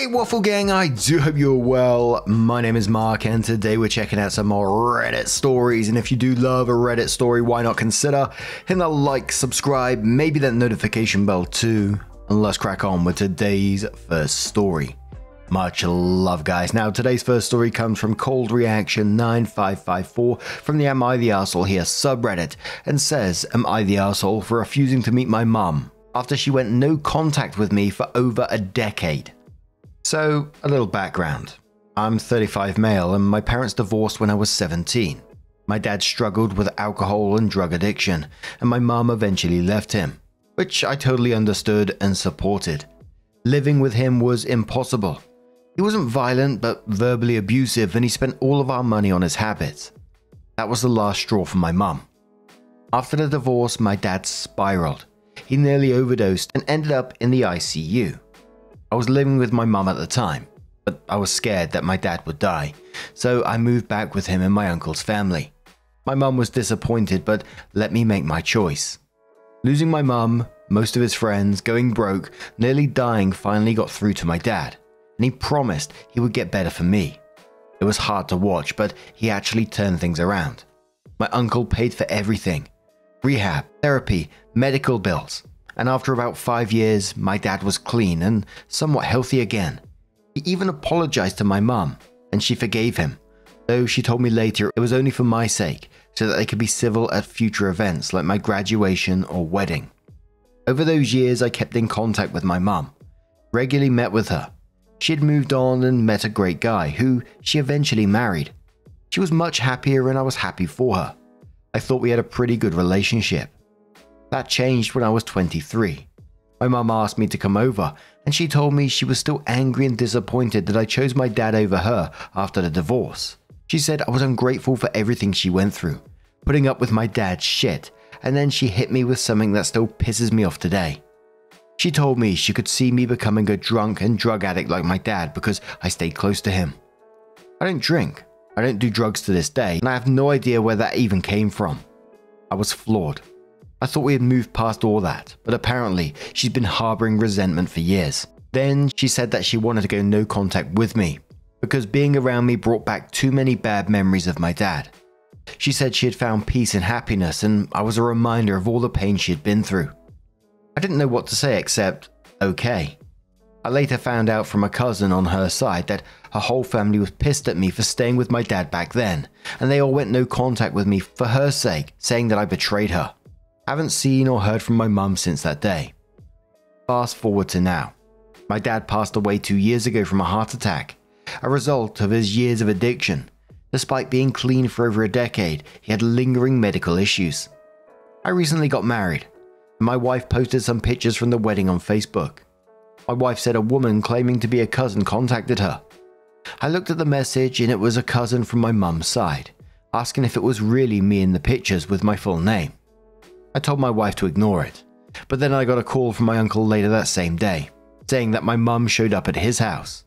Hey Waffle Gang, I do hope you're well. My name is Mark and today we're checking out some more Reddit stories, and if you do love a Reddit story, why not consider hitting that like, subscribe, maybe that notification bell too, and let's crack on with today's first story. Much love, guys. Now today's first story comes from Cold Reaction 9554 from the Am I the Arsehole Here subreddit and says, am I the arsehole for refusing to meet my mum after she went no contact with me for over a decade? So, a little background. I'm 35 male and my parents divorced when I was 17. My dad struggled with alcohol and drug addiction, and my mum eventually left him, which I totally understood and supported. Living with him was impossible. He wasn't violent but verbally abusive, and he spent all of our money on his habits. That was the last straw for my mum. After the divorce, my dad spiraled. He nearly overdosed and ended up in the ICU. I was living with my mum at the time, but I was scared that my dad would die, so I moved back with him and my uncle's family. My mum was disappointed, but let me make my choice. Losing my mum, most of his friends, going broke, nearly dying finally got through to my dad, and he promised he would get better for me. It was hard to watch, but he actually turned things around. My uncle paid for everything: rehab, therapy, medical bills. And after about 5 years, my dad was clean and somewhat healthy again. He even apologized to my mum, and she forgave him, though she told me later it was only for my sake, so that they could be civil at future events like my graduation or wedding. Over those years, I kept in contact with my mum, regularly met with her. She had moved on and met a great guy, who she eventually married. She was much happier and I was happy for her. I thought we had a pretty good relationship. That changed when I was 23. My mum asked me to come over, and she told me she was still angry and disappointed that I chose my dad over her after the divorce. She said I was ungrateful for everything she went through, putting up with my dad's shit, and then she hit me with something that still pisses me off today. She told me she could see me becoming a drunk and drug addict like my dad because I stayed close to him. I don't drink, I don't do drugs to this day, and I have no idea where that even came from. I was flawed. I thought we had moved past all that, but apparently she's been harboring resentment for years. Then she said that she wanted to go no contact with me, because being around me brought back too many bad memories of my dad. She said she had found peace and happiness, and I was a reminder of all the pain she had been through. I didn't know what to say except, okay. I later found out from a cousin on her side that her whole family was pissed at me for staying with my dad back then, and they all went no contact with me for her sake, saying that I betrayed her. Haven't seen or heard from my mum since that day. Fast forward to now. My dad passed away 2 years ago from a heart attack, a result of his years of addiction. Despite being clean for over a decade, he had lingering medical issues. I recently got married, and my wife posted some pictures from the wedding on Facebook. My wife said a woman claiming to be a cousin contacted her. I looked at the message and it was a cousin from my mum's side, asking if it was really me in the pictures with my full name. I told my wife to ignore it, but then I got a call from my uncle later that same day, saying that my mum showed up at his house.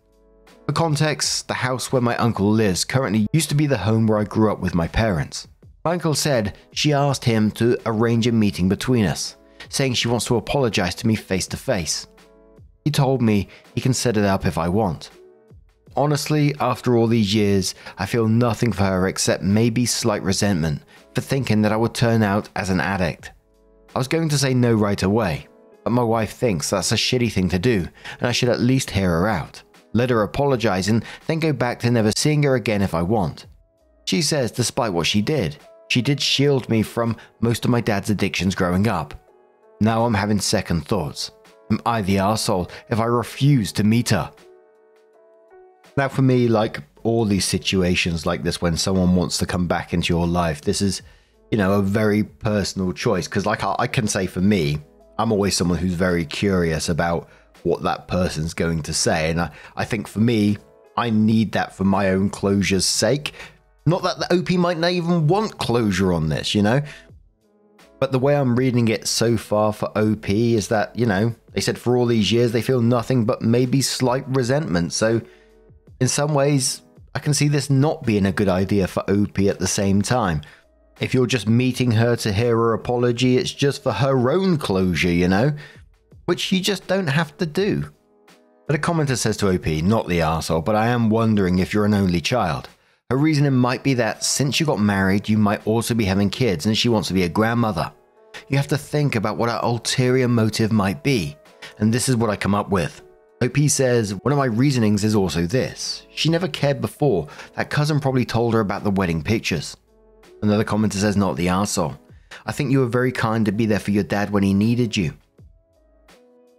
For context, the house where my uncle lives currently used to be the home where I grew up with my parents. My uncle said she asked him to arrange a meeting between us, saying she wants to apologize to me face to face. He told me he can set it up if I want. Honestly, after all these years, I feel nothing for her except maybe slight resentment for thinking that I would turn out as an addict. I was going to say no right away, but my wife thinks that's a shitty thing to do and I should at least hear her out, let her apologize and then go back to never seeing her again if I want. She says despite what she did shield me from most of my dad's addictions growing up. Now I'm having second thoughts. Am I the arsehole if I refuse to meet her? Now for me, like all these situations like this when someone wants to come back into your life, this is, a very personal choice, because like I can say for me, I'm always someone who's very curious about what that person's going to say, and I think for me, I need that for my own closure's sake. Not that the OP might not even want closure on this, but the way I'm reading it so far for OP is that, they said for all these years they feel nothing but maybe slight resentment, so in some ways I can see this not being a good idea for OP at the same time. If you're just meeting her to hear her apology, it's just for her own closure, which you just don't have to do. But a commenter says to OP, not the arsehole, but I am wondering if you're an only child. Her reasoning might be that since you got married, you might also be having kids and she wants to be a grandmother. You have to think about what her ulterior motive might be, and this is what I come up with. OP says, one of my reasonings is also this. She never cared before. That cousin probably told her about the wedding pictures. Another commenter says, not the arsehole. I think you were very kind to be there for your dad when he needed you,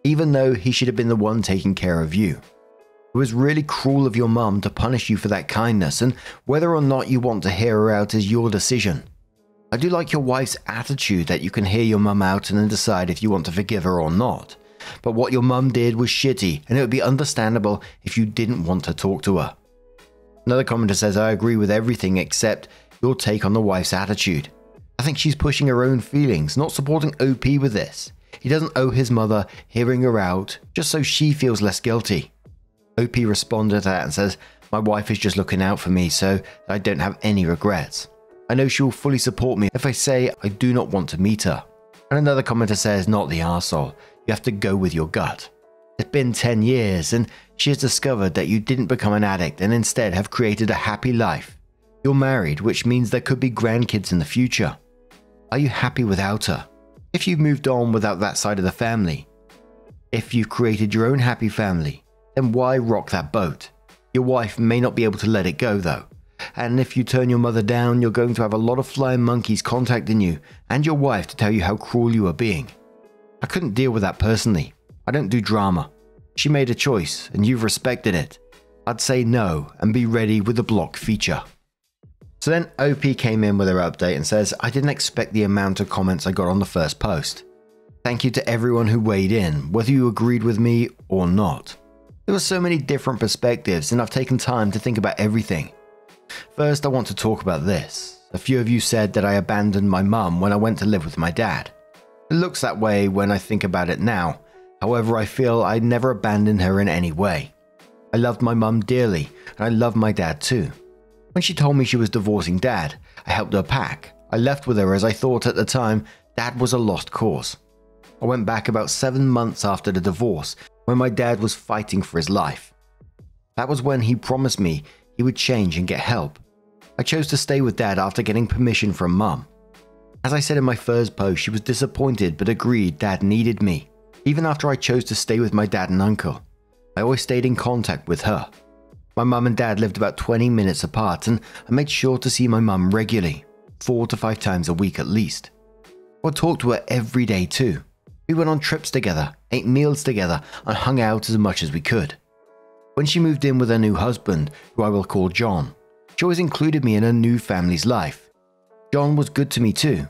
even though he should have been the one taking care of you. It was really cruel of your mum to punish you for that kindness, and whether or not you want to hear her out is your decision. I do like your wife's attitude that you can hear your mum out and then decide if you want to forgive her or not. But what your mum did was shitty, and it would be understandable if you didn't want to talk to her. Another commenter says, I agree with everything except your take on the wife's attitude. I think she's pushing her own feelings, not supporting OP with this. He doesn't owe his mother hearing her out just so she feels less guilty. OP responded to that and says, my wife is just looking out for me so that I don't have any regrets. I know she will fully support me if I say I do not want to meet her. And another commenter says, not the arsehole. You have to go with your gut. It's been 10 years and she has discovered that you didn't become an addict and instead have created a happy life. You're married, which means there could be grandkids in the future. Are you happy without her? If you've moved on without that side of the family, if you've created your own happy family, then why rock that boat? Your wife may not be able to let it go though. And if you turn your mother down, you're going to have a lot of flying monkeys contacting you and your wife to tell you how cruel you are being. I couldn't deal with that personally. I don't do drama. She made a choice and you've respected it. I'd say no and be ready with the block feature. So then OP came in with her update and says, I didn't expect the amount of comments I got on the first post. Thank you to everyone who weighed in, whether you agreed with me or not. There were so many different perspectives and I've taken time to think about everything. First, I want to talk about this. A few of you said that I abandoned my mum when I went to live with my dad. It looks that way when I think about it now. However, I feel I never abandoned her in any way. I loved my mum dearly and I loved my dad too. When she told me she was divorcing dad, I helped her pack. I left with her as I thought at the time dad was a lost cause. I went back about 7 months after the divorce when my dad was fighting for his life. That was when he promised me he would change and get help. I chose to stay with dad after getting permission from mum. As I said in my first post, she was disappointed but agreed dad needed me. Even after I chose to stay with my dad and uncle, I always stayed in contact with her. My mum and dad lived about 20 minutes apart and I made sure to see my mum regularly, 4 to 5 times a week at least. I would talk to her every day too. We went on trips together, ate meals together and hung out as much as we could. When she moved in with her new husband, who I will call John, she always included me in her new family's life. John was good to me too.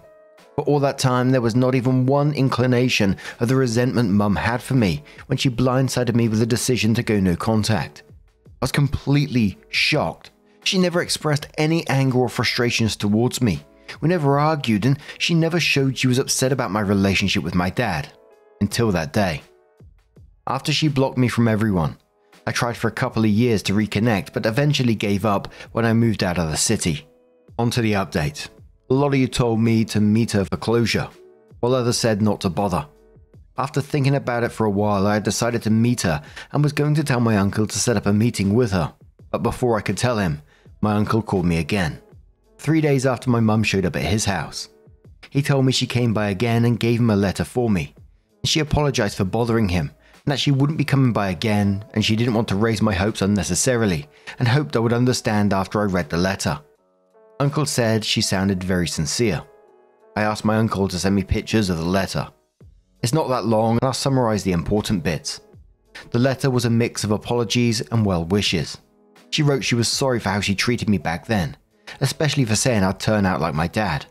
For all that time, there was not even one inclination of the resentment mum had for me when she blindsided me with a decision to go no contact. I was completely shocked. She never expressed any anger or frustrations towards me. We never argued and she never showed she was upset about my relationship with my dad. Until that day. After she blocked me from everyone, I tried for a couple of years to reconnect but eventually gave up when I moved out of the city. On to the update. A lot of you told me to meet her for closure, while others said not to bother. After thinking about it for a while, I decided to meet her and was going to tell my uncle to set up a meeting with her. But before I could tell him, my uncle called me again. 3 days after my mum showed up at his house. He told me she came by again and gave him a letter for me. She apologized for bothering him and that she wouldn't be coming by again and she didn't want to raise my hopes unnecessarily and hoped I would understand after I read the letter. Uncle said she sounded very sincere. I asked my uncle to send me pictures of the letter. It's not that long and I'll summarize the important bits. The letter was a mix of apologies and well wishes. She wrote she was sorry for how she treated me back then, especially for saying I'd turn out like my dad.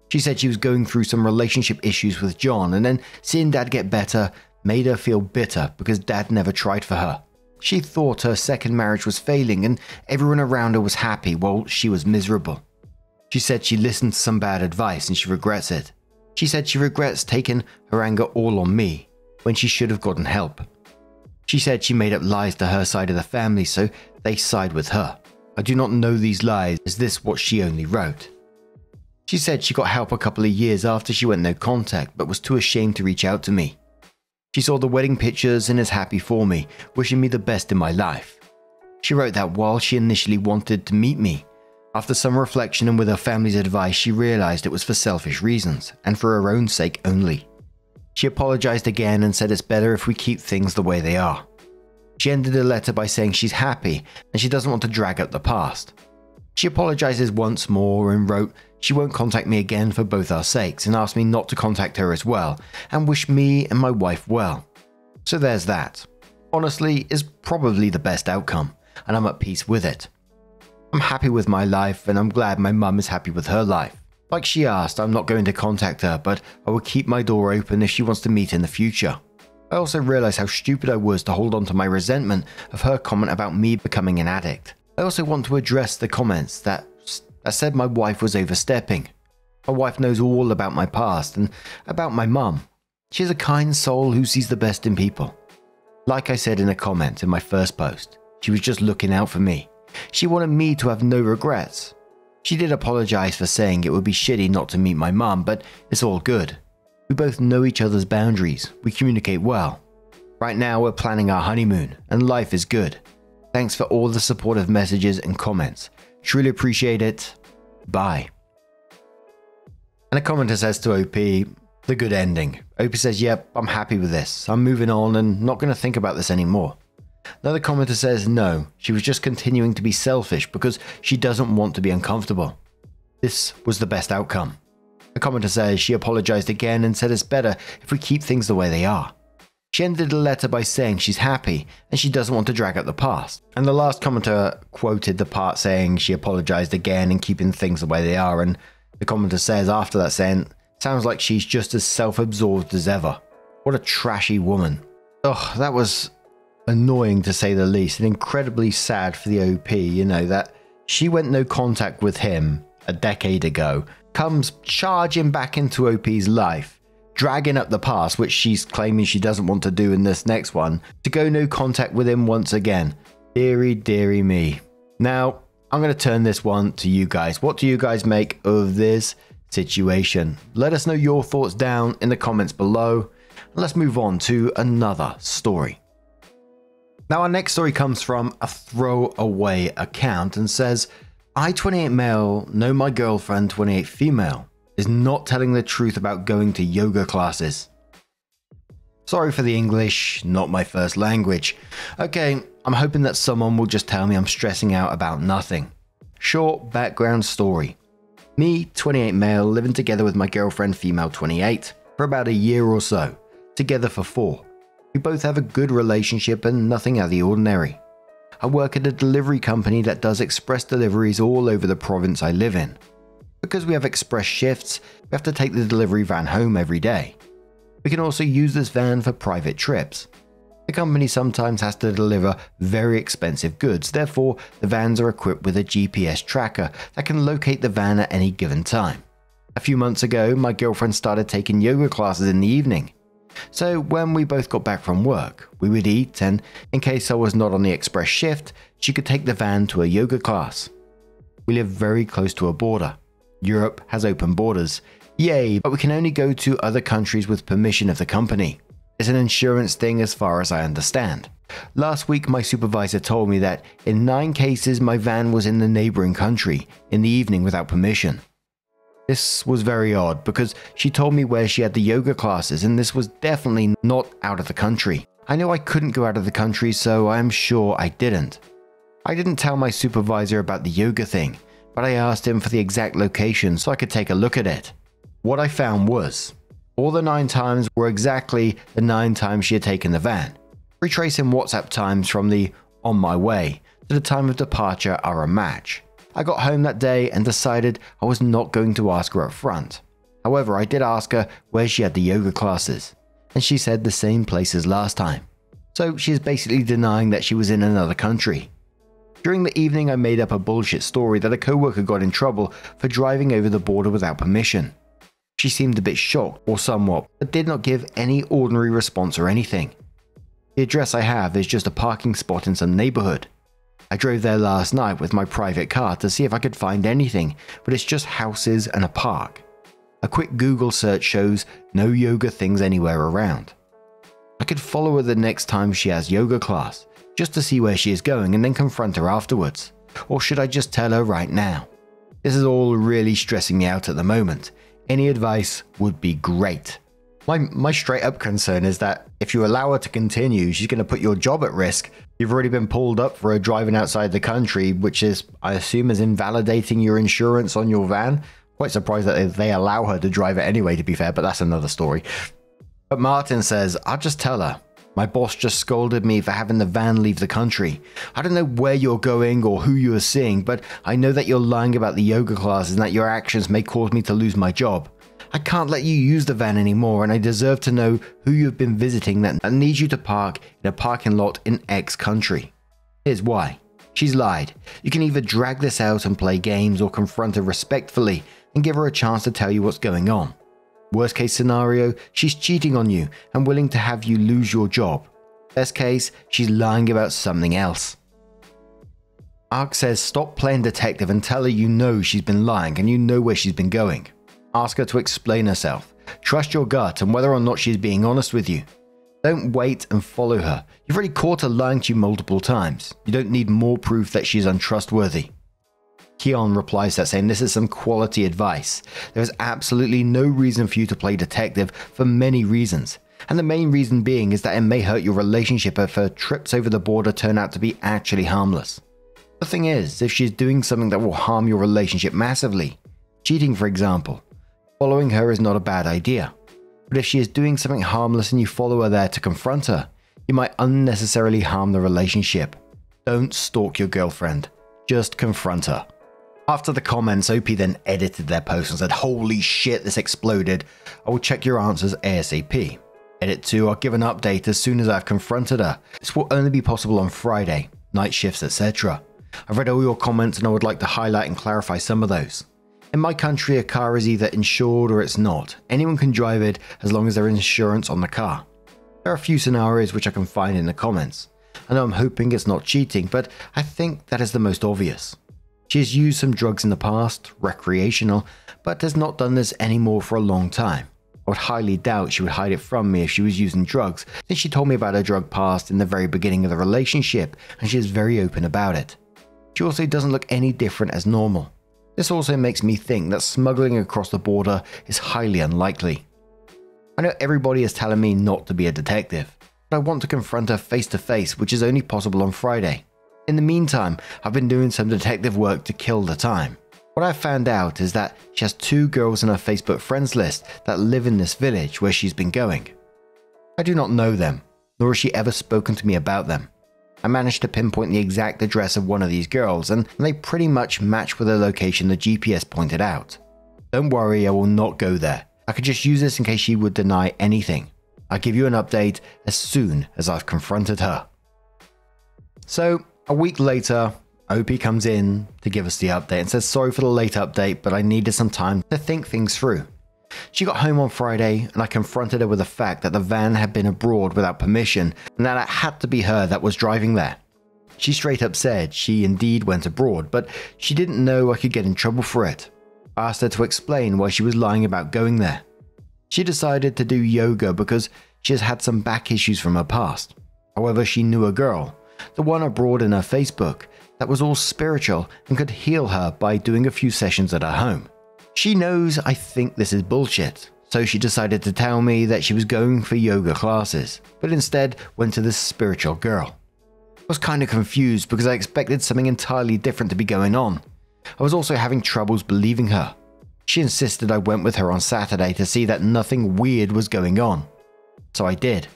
She said she was going through some relationship issues with John and then seeing dad get better made her feel bitter because dad never tried for her. She thought her second marriage was failing and everyone around her was happy while she was miserable. She said she listened to some bad advice and she regrets it. She said she regrets taking her anger all on me when she should have gotten help. She said she made up lies to her side of the family so they side with her. I do not know these lies. Is this what she only wrote? She said she got help a couple of years after she went no contact but was too ashamed to reach out to me. She saw the wedding pictures and is happy for me, wishing me the best in my life. She wrote that while she initially wanted to meet me, after some reflection and with her family's advice, she realized it was for selfish reasons and for her own sake only. She apologized again and said it's better if we keep things the way they are. She ended the letter by saying she's happy and she doesn't want to drag up the past. She apologizes once more and wrote she won't contact me again for both our sakes and asked me not to contact her as well and wished me and my wife well. So there's that. Honestly, is probably the best outcome and I'm at peace with it. I'm happy with my life and I'm glad my mum is happy with her life. Like she asked, I'm not going to contact her, but I will keep my door open if she wants to meet in the future. I also realized how stupid I was to hold on to my resentment of her comment about me becoming an addict. I also want to address the comments that said my wife was overstepping. My wife knows all about my past and about my mum. She's a kind soul who sees the best in people. Like I said in a comment in my first post, she was just looking out for me. She wanted me to have no regrets. She did apologize for saying it would be shitty not to meet my mum, but it's all good. We both know each other's boundaries. We communicate well. Right now we're planning our honeymoon and life is good. Thanks for all the supportive messages and comments. Truly appreciate it. Bye. And a commenter says to OP, the good ending. OP says, yep, I'm happy with this. I'm moving on and not going to think about this anymore. Another commenter says no, she was just continuing to be selfish because she doesn't want to be uncomfortable. This was the best outcome. A commenter says she apologized again and said it's better if we keep things the way they are. She ended the letter by saying she's happy and she doesn't want to drag up the past. And the last commenter quoted the part saying she apologized again and keeping things the way they are, and the commenter says after that saying, sounds like she's just as self-absorbed as ever. What a trashy woman. Ugh, that was annoying to say the least, and incredibly sad for the OP, that she went no contact with him a decade ago, comes charging back into OP's life, dragging up the past, which she's claiming she doesn't want to do in this next one, to go no contact with him once again. Deary, deary me. Now, I'm going to turn this one to you guys. What do you guys make of this situation? Let us know your thoughts down in the comments below. Let's move on to another story. Now our next story comes from a throwaway account and says, I 28 male know my girlfriend 28 female is not telling the truth about going to yoga classes. Sorry for the English, not my first language. Okay, I'm hoping that someone will just tell me I'm stressing out about nothing. Short background story. Me, 28 male, living together with my girlfriend female 28 for about a year or so, together for 4. We both have a good relationship and nothing out of the ordinary. I work at a delivery company that does express deliveries all over the province I live in. Because we have express shifts, we have to take the delivery van home every day. We can also use this van for private trips. The company sometimes has to deliver very expensive goods, therefore the vans are equipped with a GPS tracker that can locate the van at any given time. A few months ago, my girlfriend started taking yoga classes in the evening. So when we both got back from work, we would eat, and in case I was not on the express shift, she could take the van to a yoga class. We live very close to a border. Europe has open borders. Yay, but we can only go to other countries with permission of the company. It's an insurance thing as far as I understand. Last week my supervisor told me that in 9 cases my van was in the neighboring country in the evening without permission. This was very odd because she told me where she had the yoga classes and this was definitely not out of the country. I know I couldn't go out of the country, so I am sure I didn't. I didn't tell my supervisor about the yoga thing, but I asked him for the exact location so I could take a look at it. What I found was, all the 9 times were exactly the 9 times she had taken the van. Retracing WhatsApp times from the on my way to the time of departure are a match. I got home that day and decided I was not going to ask her up front. However, I did ask her where she had the yoga classes, and she said the same place as last time. So she is basically denying that she was in another country. During the evening, I made up a bullshit story that a coworker got in trouble for driving over the border without permission. She seemed a bit shocked or somewhat, but did not give any ordinary response or anything. The address I have is just a parking spot in some neighborhood. I drove there last night with my private car to see if I could find anything, but it's just houses and a park. A quick Google search shows no yoga things anywhere around. I could follow her the next time she has yoga class, just to see where she is going and then confront her afterwards. Or should I just tell her right now? This is all really stressing me out at the moment. Any advice would be great. My straight up concern is that if you allow her to continue, she's going to put your job at risk. You've already been pulled up for her driving outside the country, which is, I assume, is invalidating your insurance on your van. Quite surprised that they allow her to drive it anyway, to be fair, but that's another story. But Martin says, I'll just tell her. My boss just scolded me for having the van leave the country. I don't know where you're going or who you are seeing, but I know that you're lying about the yoga classes and that your actions may cause me to lose my job. I can't let you use the van anymore, and I deserve to know who you've been visiting that needs you to park in a parking lot in X country. Here's why. She's lied. You can either drag this out and play games or confront her respectfully and give her a chance to tell you what's going on. Worst case scenario, she's cheating on you and willing to have you lose your job. Best case, she's lying about something else. Ark says stop playing detective and tell her you know she's been lying and you know where she's been going. Ask her to explain herself. Trust your gut and whether or not she's being honest with you. Don't wait and follow her. You've already caught her lying to you multiple times. You don't need more proof that she's untrustworthy. Keon replies that saying this is some quality advice. There is absolutely no reason for you to play detective for many reasons. And the main reason being is that it may hurt your relationship if her trips over the border turn out to be actually harmless. The thing is, if she's doing something that will harm your relationship massively, cheating for example, following her is not a bad idea. But if she is doing something harmless and you follow her there to confront her, you might unnecessarily harm the relationship. Don't stalk your girlfriend. Just confront her. After the comments, OP then edited their post and said, holy shit, this exploded. I will check your answers ASAP. Edit 2, I'll give an update as soon as I've confronted her. This will only be possible on Friday, night shifts, etc. I've read all your comments and I would like to highlight and clarify some of those. In my country, a car is either insured or it's not. Anyone can drive it as long as there is insurance on the car. There are a few scenarios which I can find in the comments. I know I'm hoping it's not cheating, but I think that is the most obvious. She has used some drugs in the past, recreational, but has not done this anymore for a long time. I would highly doubt she would hide it from me if she was using drugs, since she told me about her drug past in the very beginning of the relationship, and she is very open about it. She also doesn't look any different as normal. This also makes me think that smuggling across the border is highly unlikely. I know everybody is telling me not to be a detective, but I want to confront her face to face, which is only possible on Friday. In the meantime, I've been doing some detective work to kill the time. What I've found out is that she has 2 girls on her Facebook friends list that live in this village where she's been going. I do not know them, nor has she ever spoken to me about them. I managed to pinpoint the exact address of one of these girls, and they pretty much match with the location the GPS pointed out. Don't worry, I will not go there. I could just use this in case she would deny anything. I'll give you an update as soon as I've confronted her. So, a week later, OP comes in to give us the update and says sorry for the late update, but I needed some time to think things through. She got home on Friday and I confronted her with the fact that the van had been abroad without permission and that it had to be her that was driving there. She straight up said she indeed went abroad, but she didn't know I could get in trouble for it. I asked her to explain why she was lying about going there. She decided to do yoga because she has had some back issues from her past. However, she knew a girl, the one abroad in her Facebook, that was all spiritual and could heal her by doing a few sessions at her home. She knows I think this is bullshit, so she decided to tell me that she was going for yoga classes, but instead went to this spiritual girl. I was kind of confused because I expected something entirely different to be going on. I was also having troubles believing her. She insisted I went with her on Saturday to see that nothing weird was going on. So I did.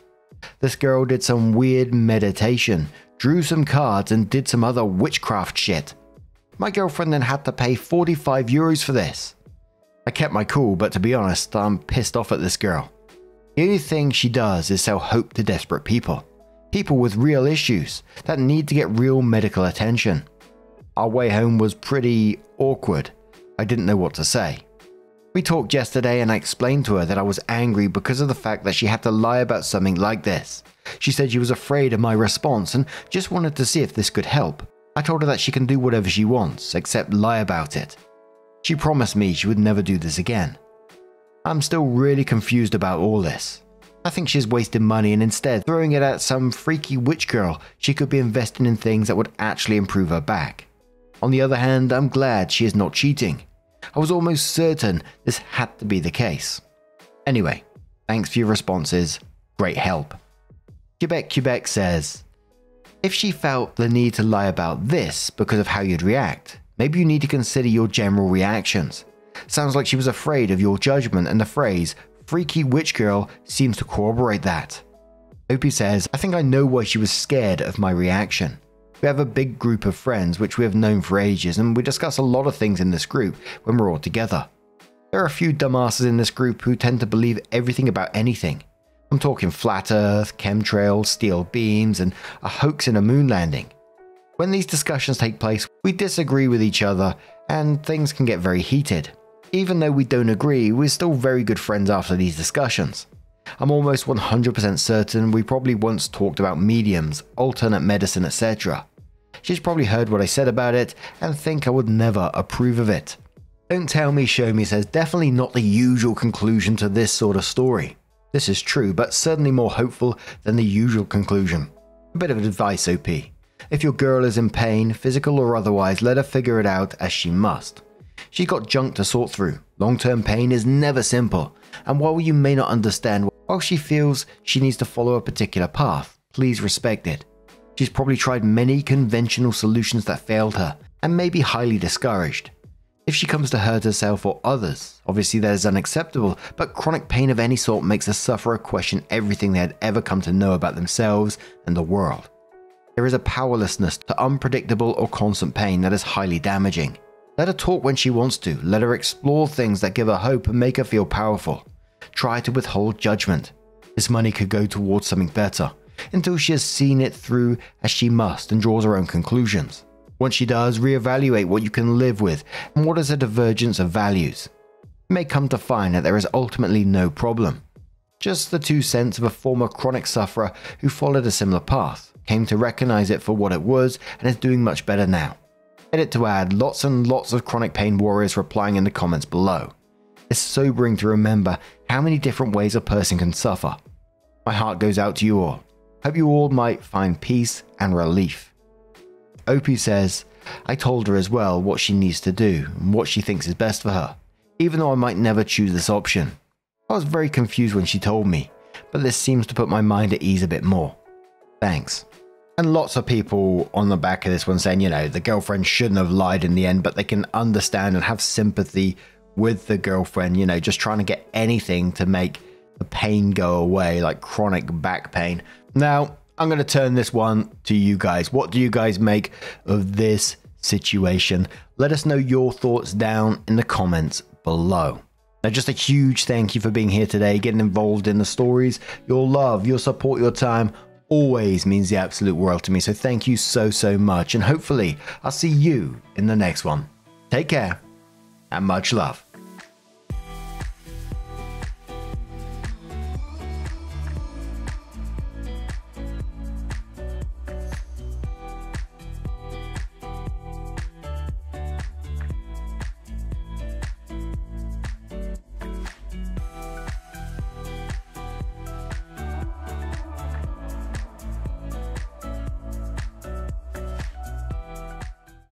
This girl did some weird meditation, drew some cards and did some other witchcraft shit. My girlfriend then had to pay 45 euros for this. I kept my cool, but to be honest, I'm pissed off at this girl. The only thing she does is sell hope to desperate people. People with real issues that need to get real medical attention. Our way home was pretty awkward. I didn't know what to say. We talked yesterday and I explained to her that I was angry because of the fact that she had to lie about something like this. She said she was afraid of my response and just wanted to see if this could help. I told her that she can do whatever she wants, except lie about it. She promised me she would never do this again. I'm still really confused about all this. I think she's wasting money and instead throwing it at some freaky witch girl she could be investing in things that would actually improve her back. On the other hand, I'm glad she is not cheating. I was almost certain this had to be the case. Anyway, thanks for your responses. Great help. Quebec says, if she felt the need to lie about this because of how you'd react, maybe you need to consider your general reactions. Sounds like she was afraid of your judgment, and the phrase freaky witch girl seems to corroborate that. Opie says, I think I know why she was scared of my reaction. We have a big group of friends which we have known for ages, and we discuss a lot of things in this group when we're all together. There are a few dumbasses in this group who tend to believe everything about anything. I'm talking flat earth, chemtrails, steel beams, and a hoax in a moon landing. When these discussions take place, we disagree with each other and things can get very heated. Even though we don't agree, we're still very good friends after these discussions. I'm almost 100% certain we probably once talked about mediums, alternate medicine, etc. She's probably heard what I said about it and think I would never approve of it. Don't tell me, show me says definitely not the usual conclusion to this sort of story. This is true, but certainly more hopeful than the usual conclusion. A bit of advice, OP. If your girl is in pain, physical or otherwise, let her figure it out as she must. She's got junk to sort through. Long-term pain is never simple, and while you may not understand why she feels she needs to follow a particular path, please respect it. She's probably tried many conventional solutions that failed her, and may be highly discouraged. If she comes to hurt herself or others, obviously that is unacceptable, but chronic pain of any sort makes the sufferer question everything they had ever come to know about themselves and the world. There is a powerlessness to unpredictable or constant pain that is highly damaging. Let her talk when she wants to, let her explore things that give her hope and make her feel powerful. Try to withhold judgment. This money could go towards something better, until she has seen it through as she must and draws her own conclusions. Once she does, reevaluate what you can live with and what is a divergence of values. You may come to find that there is ultimately no problem. Just the 2 cents of a former chronic sufferer who followed a similar path, came to recognize it for what it was and is doing much better now. Edit to add lots and lots of chronic pain warriors replying in the comments below. It's sobering to remember how many different ways a person can suffer. My heart goes out to you all. Hope you all might find peace and relief. Opie says, I told her as well what she needs to do and what she thinks is best for her, even though I might never choose this option. I was very confused when she told me, but this seems to put my mind at ease a bit more. Thanks. And lots of people on the back of this one saying, you know, the girlfriend shouldn't have lied in the end, but they can understand and have sympathy with the girlfriend, you know, just trying to get anything to make the pain go away, like chronic back pain. Now, I'm going to turn this one to you guys. What do you guys make of this situation? Let us know your thoughts down in the comments below. Now, just a huge thank you for being here today, getting involved in the stories. Your love, your support, your time always means the absolute world to me. So thank you so much. And hopefully I'll see you in the next one. Take care and much love.